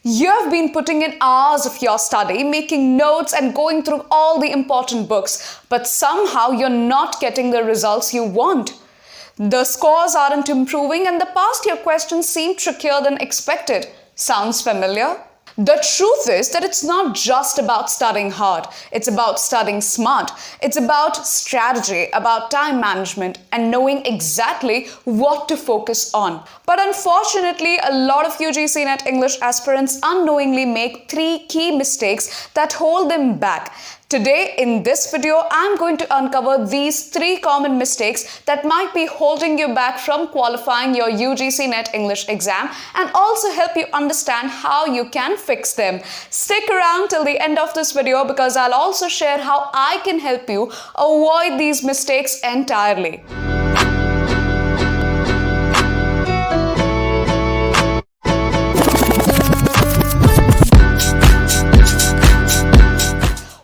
You have been putting in hours of your study, making notes and going through all the important books, but somehow you're not getting the results you want. The scores aren't improving and the past year questions seem trickier than expected. Sounds familiar? The truth is that it's not just about studying hard, it's about studying smart. It's about strategy, about time management, and knowing exactly what to focus on. But unfortunately, a lot of UGC NET English aspirants unknowingly make 3 key mistakes that hold them back. Today, in this video, I'm going to uncover these 3 common mistakes that might be holding you back from qualifying your UGC NET English exam and also help you understand how you can fix them. Stick around till the end of this video because I'll also share how I can help you avoid these mistakes entirely.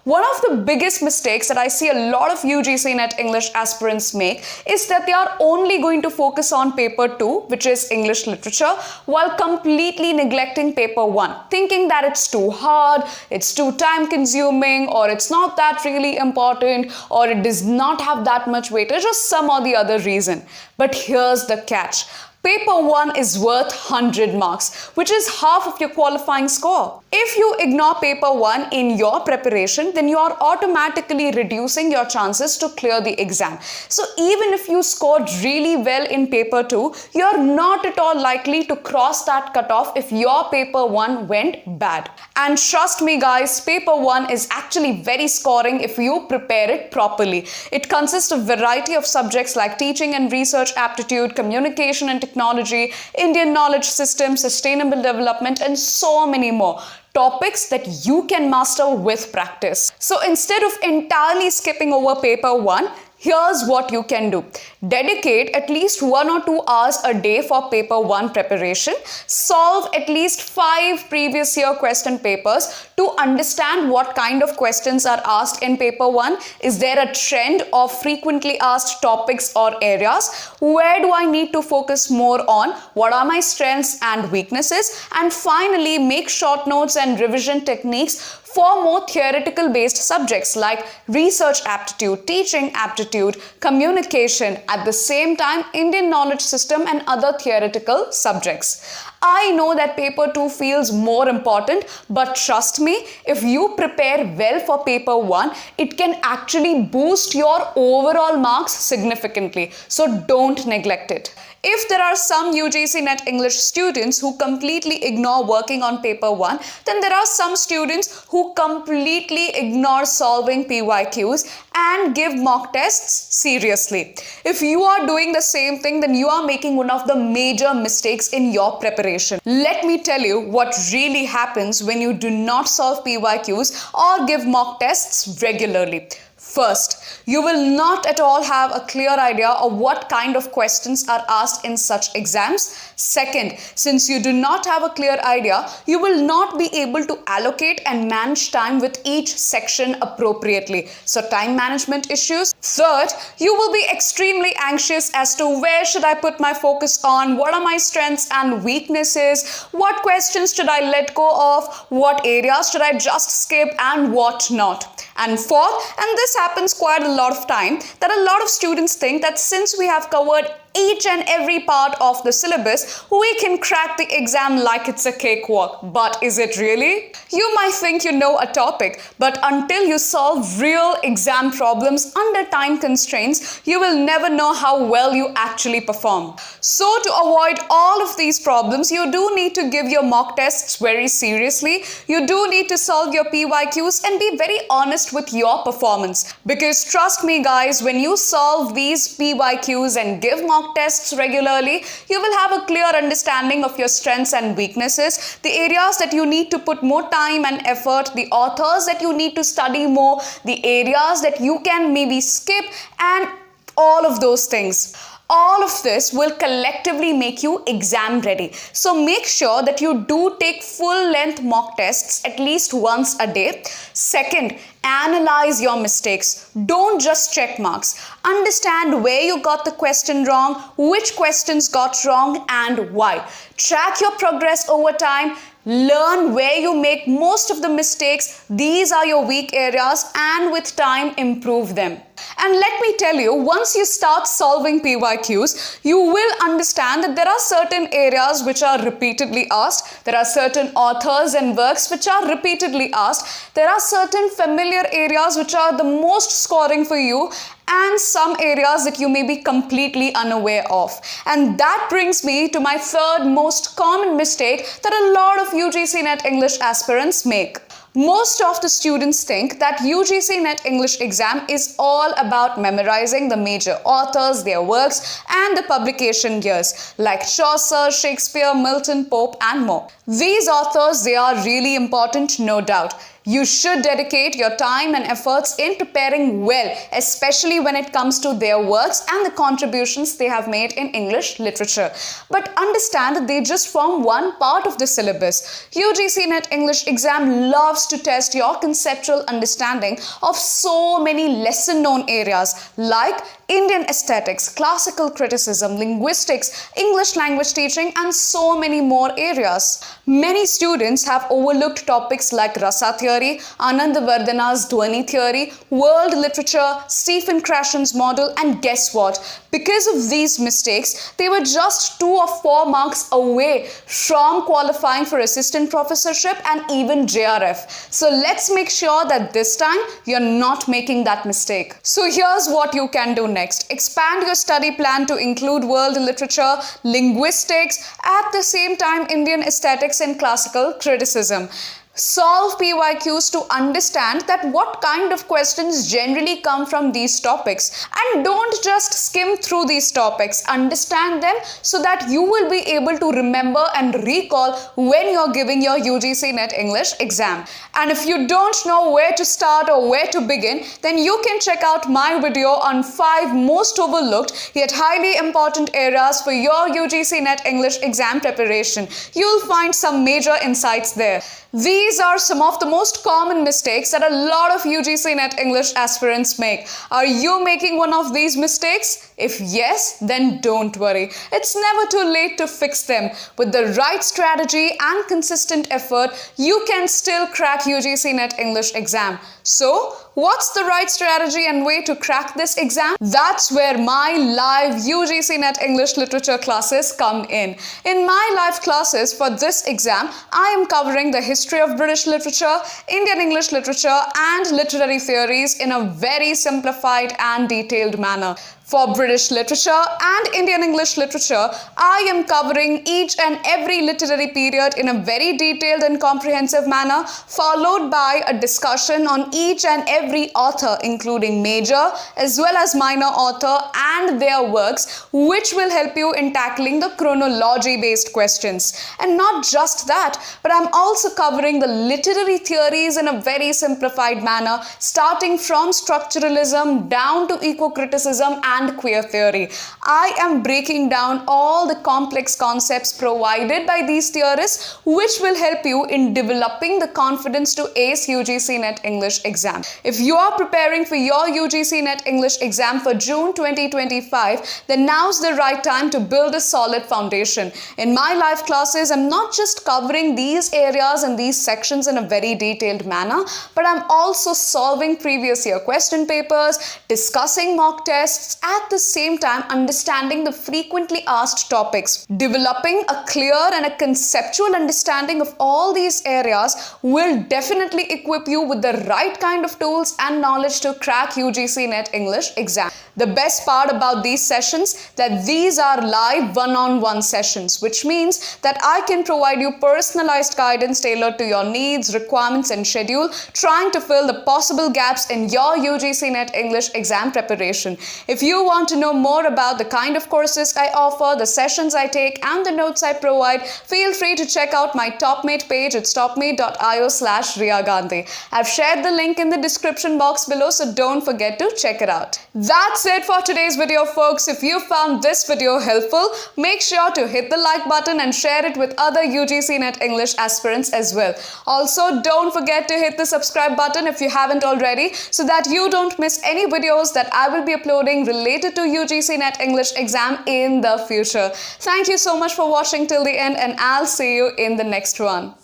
One of the biggest mistakes that I see a lot of UGC NET English aspirants make is that they are only going to focus on paper 2, which is English literature, while completely neglecting paper 1, thinking that it's too hard, it's too time consuming, or it's not that really important, or it does not have that much weightage, or some or the other reason. But here's the catch. Paper 1 is worth 100 marks, which is half of your qualifying score. If you ignore paper 1 in your preparation, then you are automatically reducing your chances to clear the exam. So even if you scored really well in paper 2, you're not at all likely to cross that cutoff if your paper 1 went bad. And trust me guys, paper 1 is actually very scoring if you prepare it properly. It consists of a variety of subjects like teaching and research aptitude, communication and technology, Indian knowledge system, sustainable development, and so many more. Topics that you can master with practice. So instead of entirely skipping over paper 1, here's what you can do. Dedicate at least 1 or 2 hours a day for paper 1 preparation. Solve at least 5 previous year question papers to understand what kind of questions are asked in paper 1. Is there a trend of frequently asked topics or areas? Where do I need to focus more on? What are my strengths and weaknesses? And finally, make short notes and revision techniques for more theoretical based subjects like research aptitude, teaching aptitude, communication, at the same time Indian knowledge system and other theoretical subjects. I know that paper 2 feels more important, but trust me, if you prepare well for paper 1, it can actually boost your overall marks significantly. So don't neglect it. If there are some UGC NET English students who completely ignore working on paper 1, then there are some students who completely ignore solving PYQs and give mock tests seriously. If you are doing the same thing, then you are making one of the major mistakes in your preparation. Let me tell you what really happens when you do not solve PYQs or give mock tests regularly. First, you will not at all have a clear idea of what kind of questions are asked in such exams. Second, since you do not have a clear idea, you will not be able to allocate and manage time with each section appropriately. So time management issues. Third, you will be extremely anxious as to where should I put my focus on, what are my strengths and weaknesses, what questions should I let go of, what areas should I just skip and what not. And fourth, and this happens quite a lot of time, that a lot of students think that since we have covered each and every part of the syllabus, we can crack the exam like it's a cakewalk. But is it really? You might think you know a topic, but until you solve real exam problems under time constraints, you will never know how well you actually perform. So to avoid all of these problems, you do need to give your mock tests very seriously. You do need to solve your PYQs and be very honest with your performance. Because trust me guys, when you solve these PYQs and give mock tests regularly, you will have a clear understanding of your strengths and weaknesses, the areas that you need to put more time and effort, the authors that you need to study more, the areas that you can maybe skip, and all of those things. All of this will collectively make you exam ready. So make sure that you do take full length mock tests at least once a day. Second, analyze your mistakes. Don't just check marks. Understand where you got the question wrong, which questions got wrong and why. Track your progress over time. Learn where you make most of the mistakes. These are your weak areas, and with time, improve them. And let me tell you, once you start solving PYQs, you will understand that there are certain areas which are repeatedly asked. There are certain authors and works which are repeatedly asked. There are certain familiar areas which are the most scoring for you, and some areas that you may be completely unaware of. And that brings me to my third most common mistake that a lot of UGC NET English aspirants make. Most of the students think that UGC NET English exam is all about memorizing the major authors, their works, and the publication years like Chaucer, Shakespeare, Milton, Pope, and more. These authors, they are really important, no doubt. You should dedicate your time and efforts in preparing well, especially when it comes to their works and the contributions they have made in English literature. But understand that they just form one part of the syllabus. UGC NET English exam loves to test your conceptual understanding of so many lesser-known areas like Indian aesthetics, classical criticism, linguistics, English language teaching, and so many more areas. Many students have overlooked topics like Rasa theory, Anandavardhana's Dhwani theory, world literature, Stephen Krashen's model, and guess what? Because of these mistakes, they were just 2 or 4 marks away from qualifying for assistant professorship and even JRF. So let's make sure that this time you're not making that mistake. So here's what you can do next. Expand your study plan to include world literature, linguistics, at the same time Indian aesthetics and classical criticism. Solve PYQs to understand that what kind of questions generally come from these topics, and don't just skim through these topics. Understand them so that you will be able to remember and recall when you're giving your UGC NET English exam. And if you don't know where to start or where to begin, then you can check out my video on 5 most overlooked yet highly important areas for your UGC NET English exam preparation. You'll find some major insights there. These are some of the most common mistakes that a lot of UGC NET English aspirants make. Are you making one of these mistakes? If yes, then don't worry. It's never too late to fix them. With the right strategy and consistent effort, you can still crack UGC NET English exam. So, what's the right strategy and way to crack this exam? That's where my live UGC NET English literature classes come in. In my live classes for this exam, I am covering the history of British literature, Indian English literature, and literary theories in a very simplified and detailed manner. For British literature and Indian English literature, I am covering each and every literary period in a very detailed and comprehensive manner, followed by a discussion on each and every author, including major as well as minor author and their works, which will help you in tackling the chronology-based questions. And not just that, but I'm also covering the literary theories in a very simplified manner, starting from structuralism down to eco-criticism and queer theory. I am breaking down all the complex concepts provided by these theorists, which will help you in developing the confidence to ace UGC NET English exam. If you are preparing for your UGC NET English exam for June 2025, then now's the right time to build a solid foundation. In my live classes, I'm not just covering these areas and these sections in a very detailed manner, but I'm also solving previous year question papers, discussing mock tests, at the same time understanding the frequently asked topics. Developing a clear and a conceptual understanding of all these areas will definitely equip you with the right kind of tools and knowledge to crack UGC NET English exam. The best part about these sessions that these are live one-on-one sessions, which means that I can provide you personalized guidance tailored to your needs, requirements, and schedule, trying to fill the possible gaps in your UGC NET English exam preparation. If you want to know more about the kind of courses I offer, the sessions I take, and the notes I provide, feel free to check out my TopMate page at topmate.io/Riya Gandhi. I've shared the link in the description box below, so don't forget to check it out. That's it for today's video, folks. If you found this video helpful, make sure to hit the like button and share it with other UGC NET English aspirants as well. Also, don't forget to hit the subscribe button if you haven't already, so that you don't miss any videos that I will be uploading related to UGC NET English exam in the future. Thank you so much for watching till the end, and I'll see you in the next one.